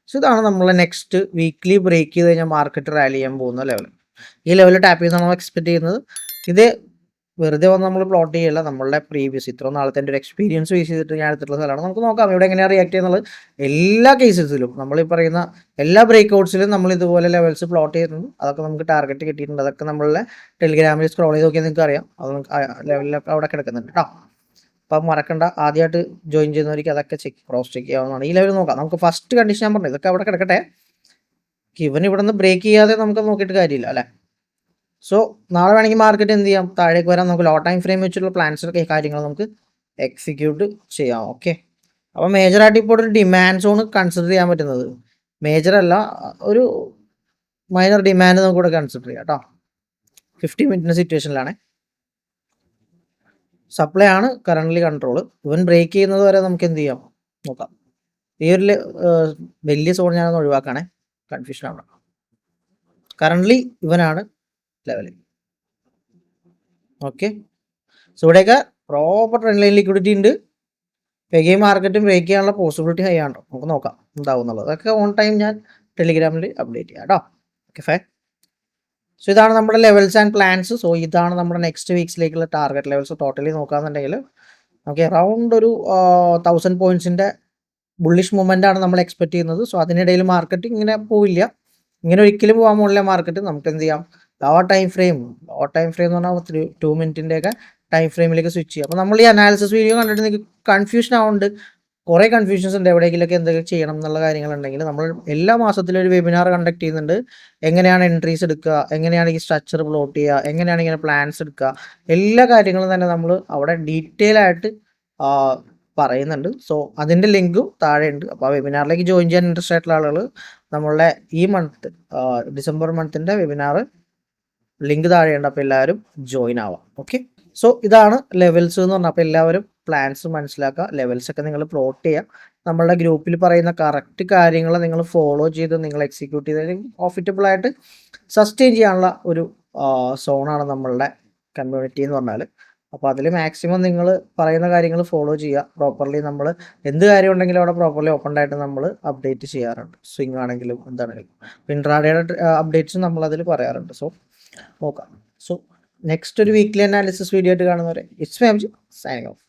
സോ ഇതാണ് നമ്മൾ നെക്സ്റ്റ് വീക്ക്ലി ബ്രേക്ക് ചെയ്ത് കഴിഞ്ഞാൽ മാർക്കറ്റ് റാലി ചെയ്യാൻ പോകുന്ന ലെവൽ. ഈ ലെവൽ ടാപ്പ് ചെയ്താണ് നമ്മൾ എക്സ്പെക്ട് ചെയ്യുന്നത്. ഇത് വെറുതെ വന്ന് നമ്മൾ പ്ലോട്ട് ചെയ്യില്ല, നമ്മളുടെ പ്രീവിയസ് ഇത്ര നാളത്തെ ഒരു എക്സ്പീരിയൻസ് ബേസ് ചെയ്തിട്ട് ഞാൻ എടുത്തിട്ടുള്ള സ്ഥലമാണ്. നമുക്ക് നോക്കാം ഇവിടെ എങ്ങനെയാണ് റിയാക്ട് ചെയ്യുന്നത്. എല്ലാ കേസസിലും നമ്മൾ ഈ പറയുന്ന എല്ലാ ബ്രേക്ക് ഔട്ട്സിലും നമ്മൾ ഇതുപോലെ ലെവൽസ് പ്ലോട്ട് ചെയ്യുന്നുണ്ട്. അതൊക്കെ നമുക്ക് ടാർഗറ്റ് കിട്ടിയിട്ടുണ്ട്. അതൊക്കെ നമ്മളുടെ ടെലിഗ്രാമിൽ സ്ക്രോൾ ചെയ്ത് നോക്കിയാൽ നിങ്ങൾക്ക് അറിയാം. അത് ലെവലിലൊക്കെ അവിടെ കിടക്കുന്നുണ്ട് കേട്ടോ. അപ്പം മറക്കണ്ട, ആദ്യമായിട്ട് ജോയിൻ ചെയ്യുന്നവർക്ക് അതൊക്കെ ക്രോസ് ചെക്ക് ചെയ്യാവുന്നതാണ്. ഈ ലെവൽ നോക്കാം. നമുക്ക് ഫസ്റ്റ് കണ്ടീഷൻ ഞാൻ പറഞ്ഞു, ഇതൊക്കെ അവിടെ കിടക്കട്ടെ. ഇവൻ ഇവിടെ നിന്ന് ബ്രേക്ക് ചെയ്യാതെ നമുക്ക് നോക്കിയിട്ട് കാര്യമില്ല അല്ലേ. സോ നാളെ വേണമെങ്കിൽ മാർക്കറ്റ് എന്ത് ചെയ്യാം, താഴേക്ക് വരാൻ നമുക്ക് ലോ ടൈം ഫ്രെയിം വെച്ചിട്ടുള്ള പ്ലാൻസൊക്കെ കാര്യങ്ങൾ നമുക്ക് എക്സിക്യൂട്ട് ചെയ്യാം. ഓക്കെ. അപ്പോൾ മേജറായിട്ട് ഇപ്പോൾ ഒരു ഡിമാൻഡ് സോൺ കൺസിഡർ ചെയ്യാൻ പറ്റുന്നത്, മേജർ അല്ല ഒരു മൈനർ ഡിമാൻഡ് നമുക്ക് ഇവിടെ കൺസിഡർ ചെയ്യാം കേട്ടോ. 50 മിനിറ്റിൻ്റെ സിറ്റുവേഷനിലാണ്. സപ്ലൈ ആണ് കറൻ്റ്ലി കൺട്രോൾ. ഇവൻ ബ്രേക്ക് ചെയ്യുന്നത് വരെ നമുക്ക് എന്ത് ചെയ്യാം നോക്കാം. ഈ ഒരു വലിയ സോൺ ഞാനൊന്ന് ഒഴിവാക്കാണേ, കൺഫ്യൂഷൻ ആണ്. കറൻ്റ്ലി ഇവനാണ് ലെവൽ. ഓക്കെ. സോ ഇവിടെയൊക്കെ പ്രോപ്പർ ട്രെൻഡ് ലൈൻ ലിക്വിഡിറ്റി ഉണ്ട്. പെഗെയിം മാർക്കറ്റും ബ്രേക്ക് ചെയ്യാനുള്ള പോസിബിലിറ്റി ഹൈ ആണോ, നമുക്ക് നോക്കാം എന്താവും എന്നുള്ളത്. അതൊക്കെ ഓൺ ടൈം ഞാൻ ടെലിഗ്രാമിൽ അപ്ഡേറ്റ് ചെയ്യാം കേട്ടോ. Okay fine. സോ ഇതാണ് നമ്മുടെ ലെവൽസ് ആൻഡ് പ്ലാൻസ്. സോ ഇതാണ് നമ്മുടെ നെക്സ്റ്റ് വീക്സിലേക്കുള്ള ടാർഗറ്റ് ലെവൽസ്. ടോട്ടലി നോക്കാന്നുണ്ടെങ്കിൽ നമുക്ക് അറൗണ്ട് ഒരു 1000 പോയിന്റ്സിൻ്റെ ബുള്ളിഷ് മൂവ്മെൻ്റ് ആണ് നമ്മൾ എക്സ്പെക്ട് ചെയ്യുന്നത്. സോ അതിനിടയിൽ മാർക്കറ്റ് ഇങ്ങനെ പോവില്ല, ഇങ്ങനെ ഒരിക്കലും പോകാൻ പോകുന്നില്ല മാർക്കറ്റ്. നമുക്ക് എന്ത് ചെയ്യാം, ലോ ടൈം ഫ്രെയിം എന്ന് പറഞ്ഞാൽ 2 മിനിറ്റിൻ്റെയൊക്കെ ടൈം ഫ്രെയിമിലേക്ക് സ്വിച്ച് ചെയ്യാം. അപ്പോൾ നമ്മൾ ഈ അനാലിസിസ് വീഡിയോ കണ്ടിട്ട് നിങ്ങൾക്ക് കൺഫ്യൂഷൻ ആവുന്നുണ്ട്, കുറേ കൺഫ്യൂഷൻസ് ഉണ്ട്, എവിടെയെങ്കിലൊക്കെ എന്തൊക്കെ ചെയ്യണം എന്നുള്ള കാര്യങ്ങളുണ്ടെങ്കിൽ നമ്മൾ എല്ലാ മാസത്തിലും ഒരു വെബിനാർ കണ്ടക്ട് ചെയ്യുന്നുണ്ട്. എങ്ങനെയാണ് എൻട്രീസ് എടുക്കുക, എങ്ങനെയാണ് ഈ സ്ട്രക്ചർ പ്ലോട്ട് ചെയ്യുക, എങ്ങനെയാണ് ഇങ്ങനെ പ്ലാൻസ് എടുക്കുക, എല്ലാ കാര്യങ്ങളും തന്നെ നമ്മൾ അവിടെ ഡീറ്റെയിൽ ആയിട്ട് പറയുന്നുണ്ട്. സോ അതിൻ്റെ ലിങ്കും താഴെ ഉണ്ട്. അപ്പോൾ ആ വെബിനാറിലേക്ക് ജോയിൻ ചെയ്യാൻ ഇൻട്രസ്റ്റ് ആയിട്ടുള്ള ആളുകൾ നമ്മളുടെ ഈ മന്ത് ഡിസംബർ മന്തിൻ്റെ വെബിനാർ ലിങ്ക് താഴെയുണ്ട്. അപ്പോൾ എല്ലാവരും ജോയിൻ ആവാം. ഓക്കെ. സോ ഇതാണ് ലെവൽസ് എന്ന് പറഞ്ഞാൽ. അപ്പോൾ എല്ലാവരും പ്ലാൻസ് മനസ്സിലാക്കുക, ലെവൽസൊക്കെ നിങ്ങൾ പ്ലോട്ട് ചെയ്യുക. നമ്മളുടെ ഗ്രൂപ്പിൽ പറയുന്ന കറക്റ്റ് കാര്യങ്ങൾ നിങ്ങൾ ഫോളോ ചെയ്ത് നിങ്ങൾ എക്സിക്യൂട്ട് ചെയ്ത് പ്രോഫിറ്റബിളായിട്ട് സസ്റ്റെയിൻ ചെയ്യാനുള്ള ഒരു സോണാണ് നമ്മളുടെ കമ്മ്യൂണിറ്റി എന്ന് പറഞ്ഞാൽ. അപ്പോൾ അതിൽ മാക്സിമം നിങ്ങൾ പറയുന്ന കാര്യങ്ങൾ ഫോളോ ചെയ്യുക. പ്രോപ്പർലി നമ്മൾ എന്ത് കാര്യം ഉണ്ടെങ്കിലും അവിടെ പ്രോപ്പർലി ഓപ്പൺ ആയിട്ട് നമ്മൾ അപ്ഡേറ്റ് ചെയ്യാറുണ്ട്. സ്വിംഗ് ആണെങ്കിലും എന്താണെങ്കിലും ഇൻട്രാഡേയുടെ അപ്ഡേറ്റ്സും നമ്മൾ അതിൽ പറയാറുണ്ട്. സോ നോക്കാം. സോ നെക്സ്റ്റ് ഒരു വീക്ക്ലി അനാലിസിസ് വീഡിയോ ആയിട്ട് കാണുന്നവരെ it's me Abhijith signing off.